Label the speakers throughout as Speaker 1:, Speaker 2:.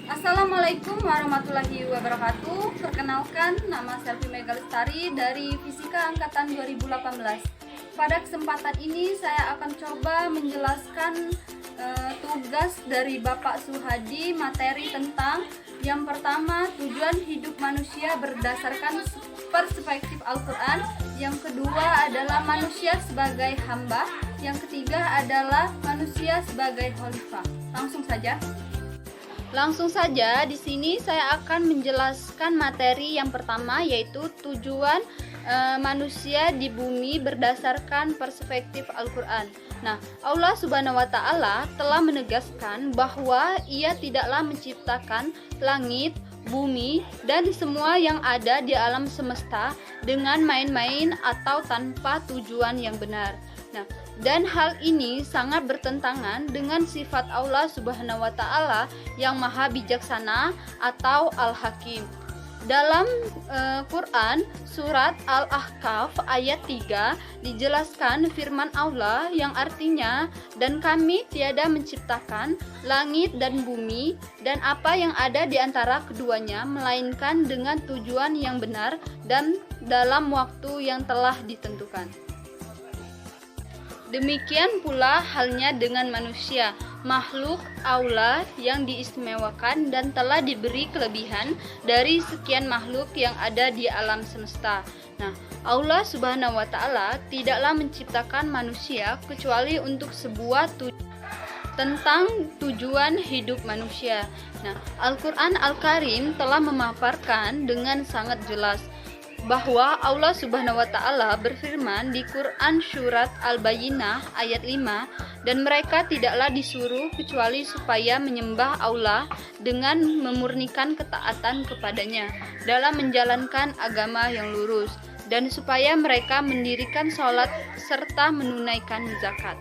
Speaker 1: Assalamualaikum warahmatullahi wabarakatuh. Perkenalkan, nama Selvi Megalestari dari Fisika Angkatan 2018. Pada kesempatan ini saya akan coba menjelaskan tugas dari Bapak Suhadi, materi tentang yang pertama, tujuan hidup manusia berdasarkan perspektif Al-Quran. Yang kedua adalah manusia sebagai hamba. Yang ketiga adalah manusia sebagai khalifah. Langsung saja, di sini saya akan menjelaskan materi yang pertama, yaitu tujuan manusia di bumi berdasarkan perspektif Al-Quran. Nah, Allah Subhanahu wa Ta'ala telah menegaskan bahwa Ia tidaklah menciptakan langit, bumi, dan semua yang ada di alam semesta dengan main-main atau tanpa tujuan yang benar. Nah, dan hal ini sangat bertentangan dengan sifat Allah Subhanahu wa Ta'ala yang Maha Bijaksana atau Al-Hakim. Dalam Quran surat Al-Ahqaf ayat 3 dijelaskan firman Allah yang artinya, dan kami tiada menciptakan langit dan bumi dan apa yang ada di antara keduanya melainkan dengan tujuan yang benar dan dalam waktu yang telah ditentukan. Demikian pula halnya dengan manusia, makhluk Allah yang diistimewakan dan telah diberi kelebihan dari sekian makhluk yang ada di alam semesta. Nah, Allah Subhanahu wa Ta'ala tidaklah menciptakan manusia kecuali untuk sebuah tentang tujuan hidup manusia. Nah, Al-Quran Al-Karim telah memaparkan dengan sangat jelas bahwa Allah Subhanahu wa Ta'ala berfirman di Quran surat Al-Bayyinah ayat 5, dan mereka tidaklah disuruh kecuali supaya menyembah Allah dengan memurnikan ketaatan kepadanya dalam menjalankan agama yang lurus, dan supaya mereka mendirikan sholat serta menunaikan zakat.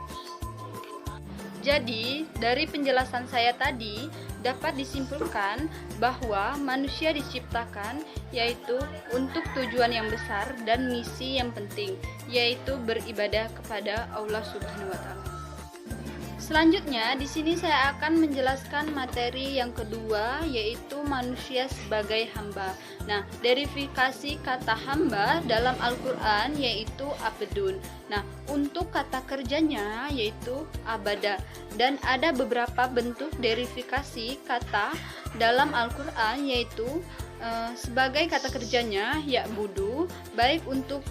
Speaker 1: Jadi, dari penjelasan saya tadi dapat disimpulkan bahwa manusia diciptakan yaitu untuk tujuan yang besar dan misi yang penting, yaitu beribadah kepada Allah Subhanahu wa Ta'ala. Selanjutnya, di sini saya akan menjelaskan materi yang kedua, yaitu manusia sebagai hamba. Nah, verifikasi kata hamba dalam Al-Quran yaitu abdun. Nah, untuk kata kerjanya yaitu abada. Dan ada beberapa bentuk verifikasi kata dalam Al-Quran yaitu sebagai kata kerjanya ya'budu, baik untuk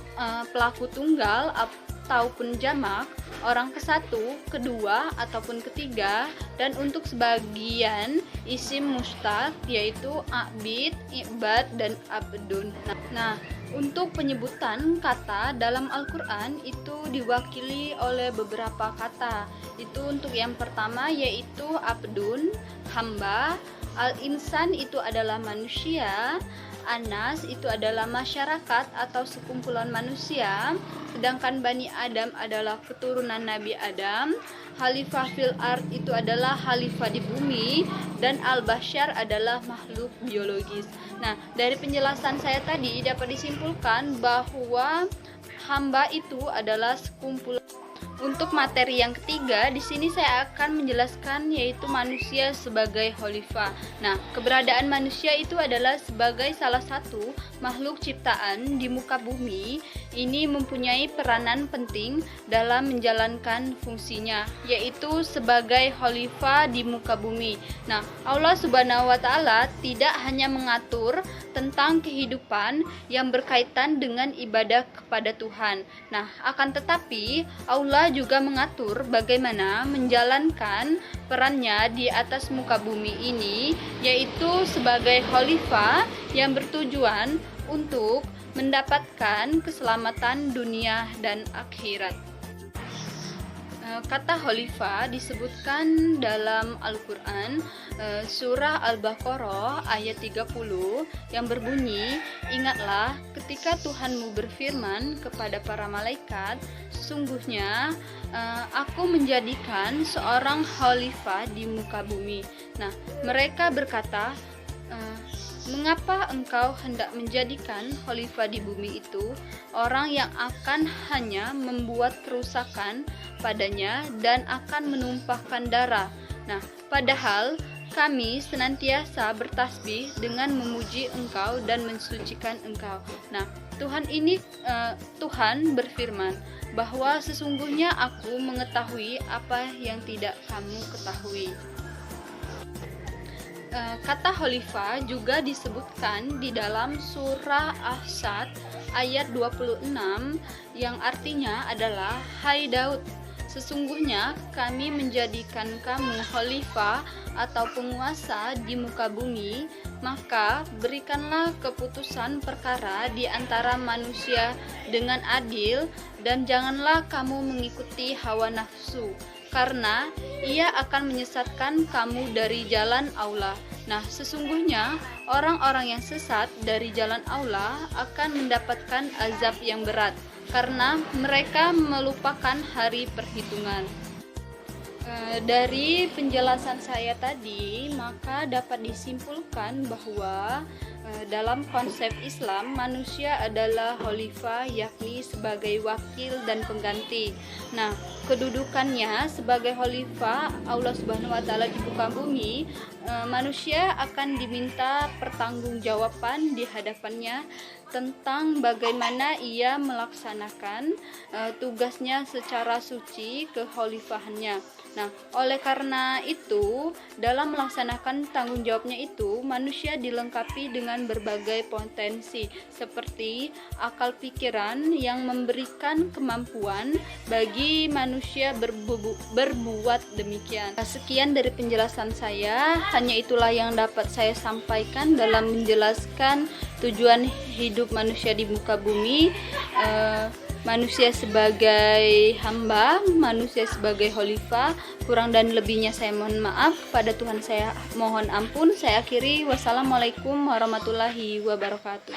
Speaker 1: pelaku tunggal ataupun jamak, orang ke-1, kedua ataupun ketiga, dan untuk sebagian isim mustaq yaitu abid, ibad, dan abdun. Nah, untuk penyebutan kata dalam Al-Quran itu diwakili oleh beberapa kata. Itu untuk yang pertama yaitu abdun, hamba, al-insan itu adalah manusia, Anas itu adalah masyarakat atau sekumpulan manusia, sedangkan Bani Adam adalah keturunan Nabi Adam, Khalifah fil ard itu adalah khalifah di bumi, dan al-bashar adalah makhluk biologis. Nah, dari penjelasan saya tadi dapat disimpulkan bahwa hamba itu adalah sekumpulan. Untuk materi yang ketiga, di sini saya akan menjelaskan yaitu manusia sebagai khalifah. Nah, keberadaan manusia itu adalah sebagai salah satu makhluk ciptaan di muka bumi. Ini mempunyai peranan penting dalam menjalankan fungsinya, yaitu sebagai khalifah di muka bumi. Nah, Allah Subhanahu wa Ta'ala tidak hanya mengatur tentang kehidupan yang berkaitan dengan ibadah kepada Tuhan. Nah, akan tetapi Allah juga mengatur bagaimana menjalankan perannya di atas muka bumi ini, yaitu sebagai khalifah yang bertujuan untuk mendapatkan keselamatan dunia dan akhirat. Kata khalifah disebutkan dalam Al-Quran surah Al-Baqarah ayat 30 yang berbunyi, ingatlah ketika Tuhanmu berfirman kepada para malaikat, sesungguhnya aku menjadikan seorang khalifah di muka bumi. Nah, mereka berkata, mengapa engkau hendak menjadikan khalifah di bumi itu orang yang akan hanya membuat kerusakan padanya dan akan menumpahkan darah? Nah, padahal kami senantiasa bertasbih dengan memuji Engkau dan mensucikan Engkau. Nah, Tuhan berfirman bahwa sesungguhnya Aku mengetahui apa yang tidak kamu ketahui. Kata khalifah juga disebutkan di dalam surah Ahzab ayat 26 yang artinya adalah, "Hai Daud, sesungguhnya kami menjadikan kamu khalifah atau penguasa di muka bumi, maka berikanlah keputusan perkara di antara manusia dengan adil dan janganlah kamu mengikuti hawa nafsu, karena ia akan menyesatkan kamu dari jalan Allah." Nah, sesungguhnya orang-orang yang sesat dari jalan Allah akan mendapatkan azab yang berat karena mereka melupakan hari perhitungan. Dari penjelasan saya tadi, maka dapat disimpulkan bahwa dalam konsep Islam, manusia adalah khalifah, yakni sebagai wakil dan pengganti. Nah, kedudukannya sebagai khalifah Allah Subhanahu wa taala di muka bumi, manusia akan diminta pertanggungjawaban di hadapannya tentang bagaimana ia melaksanakan tugasnya secara suci kekhalifahannya. Nah, oleh karena itu, dalam melaksanakan tanggung jawabnya itu, manusia dilengkapi dengan berbagai potensi seperti akal pikiran yang memberikan kemampuan bagi manusia berbuat demikian. Sekian dari penjelasan saya, hanya itulah yang dapat saya sampaikan dalam menjelaskan tujuan hidup manusia di muka bumi. Manusia sebagai hamba, manusia sebagai khalifah. Kurang dan lebihnya saya mohon maaf, pada Tuhan saya mohon ampun. Saya akhiri, wassalamualaikum warahmatullahi wabarakatuh.